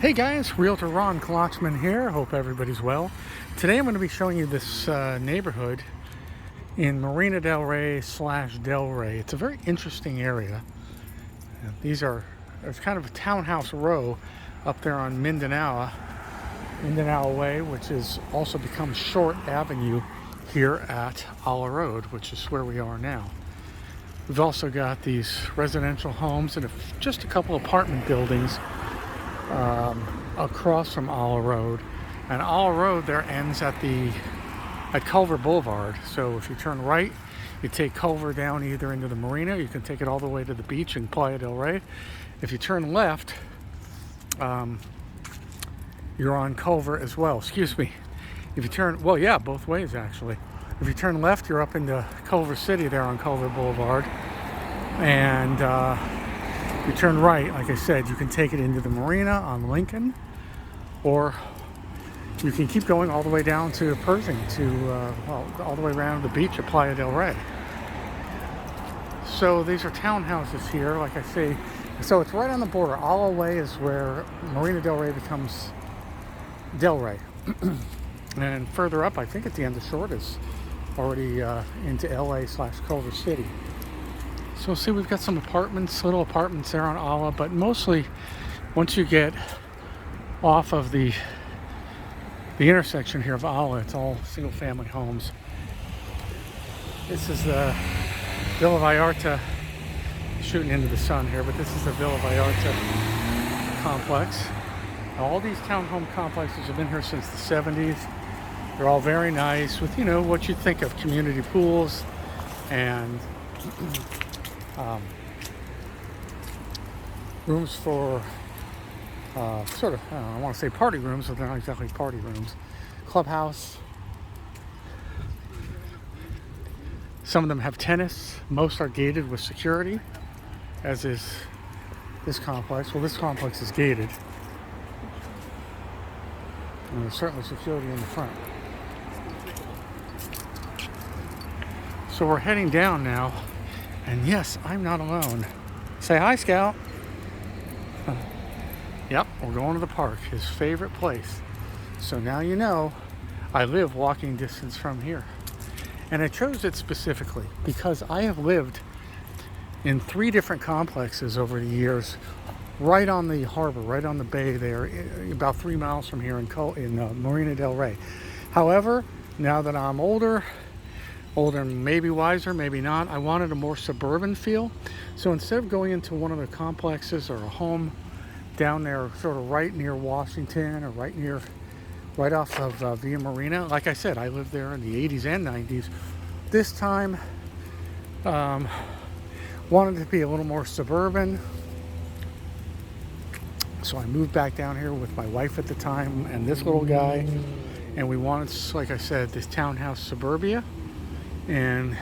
Hey guys, Realtor Ron Klotchman here. Hope everybody's well. Today I'm going to be showing you this neighborhood in Marina Del Rey / Del Rey. It's a very interesting area. It's kind of a townhouse row up there on Mindanao Way, which has also become Short Avenue here at Alla Road, which is where we are now. We've also got these residential homes and just a couple apartment buildings across from Alla Road, and Alla Road there ends at Culver Boulevard. So if you turn right, you take Culver down either into the Marina, you can take it all the way to the beach in Playa del Rey. If you turn left, you're on Culver as well. Excuse me. If you turn, well, yeah, both ways actually. If you turn left, you're up into Culver City there on Culver Boulevard, and you turn right, like I said, you can take it into the Marina on Lincoln, or you can keep going all the way down to Pershing, all the way around the beach at Playa del Rey. So these are townhouses here, like I say. So it's right on the border. Alla Way is where Marina del Rey becomes Del Rey. And further up, I think at the end of Short is already into LA / Culver City. So see, we've got some little apartments there on Alla, but mostly once you get off of the intersection here of Alla, it's all single family homes. This is the Villa Vallarta, shooting into the sun here, but this is the Villa Vallarta complex. All these townhome complexes have been here since the 70s. They're all very nice with, what you'd think of community pools and rooms for I want to say party rooms, but they're not exactly party rooms. Clubhouse. Some of them have tennis. Most are gated with security, as is this complex. Well, this complex is gated. And there's certainly security in the front. So we're heading down now, and yes, I'm not alone. Say hi, Scout. Yep, we're going to the park, his favorite place. So now you know I live walking distance from here. And I chose it specifically because I have lived in 3 different complexes over the years, right on the harbor, right on the bay there, about 3 miles from here in Marina del Rey. However, now that I'm older, maybe wiser, maybe not, I wanted a more suburban feel. So instead of going into one of the complexes or a home down there sort of right near Washington or right off of Via Marina, like I said, I lived there in the 80s and 90s. This time, wanted to be a little more suburban. So I moved back down here with my wife at the time and this little guy. And we wanted, like I said, this townhouse suburbia. And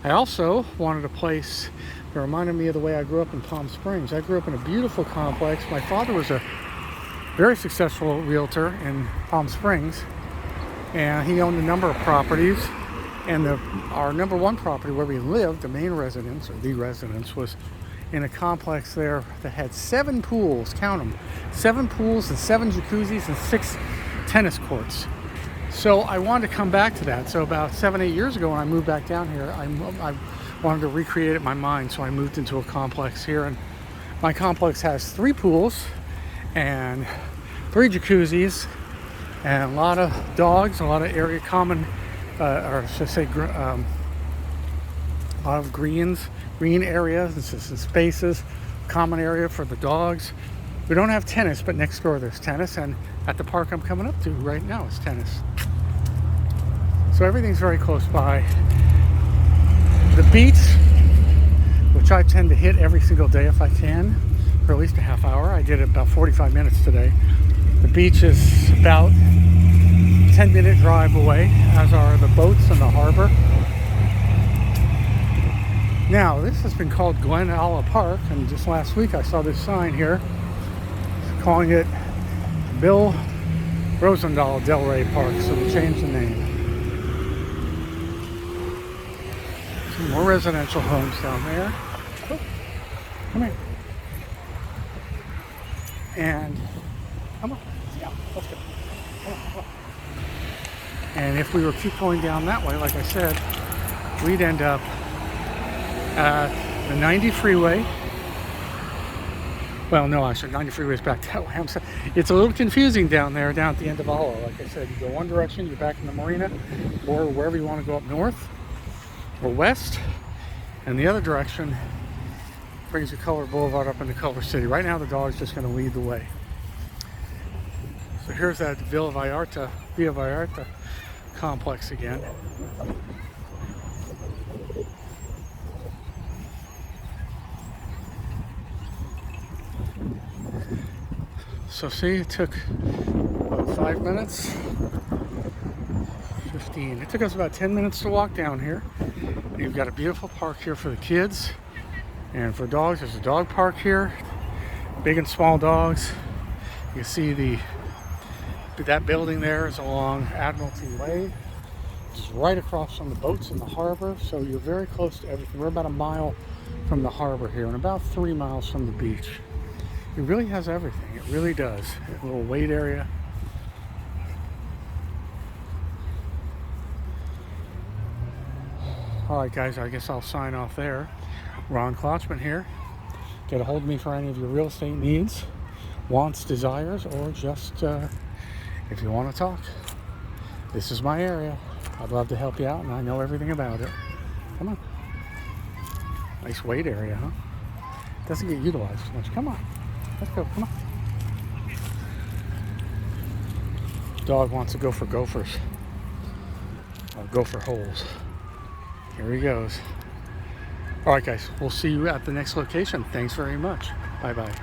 I also wanted a place that reminded me of the way I grew up in Palm Springs. I grew up in a beautiful complex. My father was a very successful realtor in Palm Springs, and he owned a number of properties. And our number one property where we lived, the main residence, or the residence, was in a complex there that had 7 pools, count them, 7 pools and 7 jacuzzis and 6 tennis courts. So I wanted to come back to that. So about 7-8 years ago when I moved back down here, I wanted to recreate it in my mind. So I moved into a complex here, and my complex has 3 pools and 3 jacuzzis and a lot of dogs, a lot of area common, or should I say, a lot of green areas and spaces, common area for the dogs. We don't have tennis, but next door there's tennis, and at the park I'm coming up to right now is tennis. So everything's very close by. The beach, which I tend to hit every single day if I can, for at least a half hour. I did it about 45 minutes today. The beach is about a 10-minute drive away, as are the boats and the harbor. Now, this has been called Glen Alla Park, and just last week I saw this sign here calling it Bill Rosendahl Del Rey Park, so they changed the name. Some more residential homes down there. Oh, come here. And come on, yeah, let's go. Come on, come on. And if we were keep going down that way, like I said, we'd end up at the 90 freeway. Well, no, actually, 90 freeway is back that way. It's a little confusing down there, down at the end of Hollow. Like I said, you go one direction, you're back in the Marina, or wherever you want to go up north or west, and the other direction brings you Color Boulevard up into Culver City. Right now, the dog's just going to lead the way. So here's that Villa Vallarta complex again. So see, it took about 5 minutes, 15. It took us about 10 minutes to walk down here. You've got a beautiful park here for the kids and for dogs. There's a dog park here, big and small dogs. You see that building there is along Admiralty Way, which is right across from the boats in the harbor. So you're very close to everything. We're about a mile from the harbor here and about 3 miles from the beach. It really has everything. It really does. A little wait area. All right, guys, I guess I'll sign off there. Ron Klotchman here. Get a hold of me for any of your real estate needs, wants, desires, or just if you want to talk. This is my area. I'd love to help you out, and I know everything about it. Come on. Nice wait area, huh? Doesn't get utilized too much. Come on. Let's go. Come on. Dog wants to go for gophers. Or gopher holes. Here he goes. All right, guys. We'll see you at the next location. Thanks very much. Bye-bye.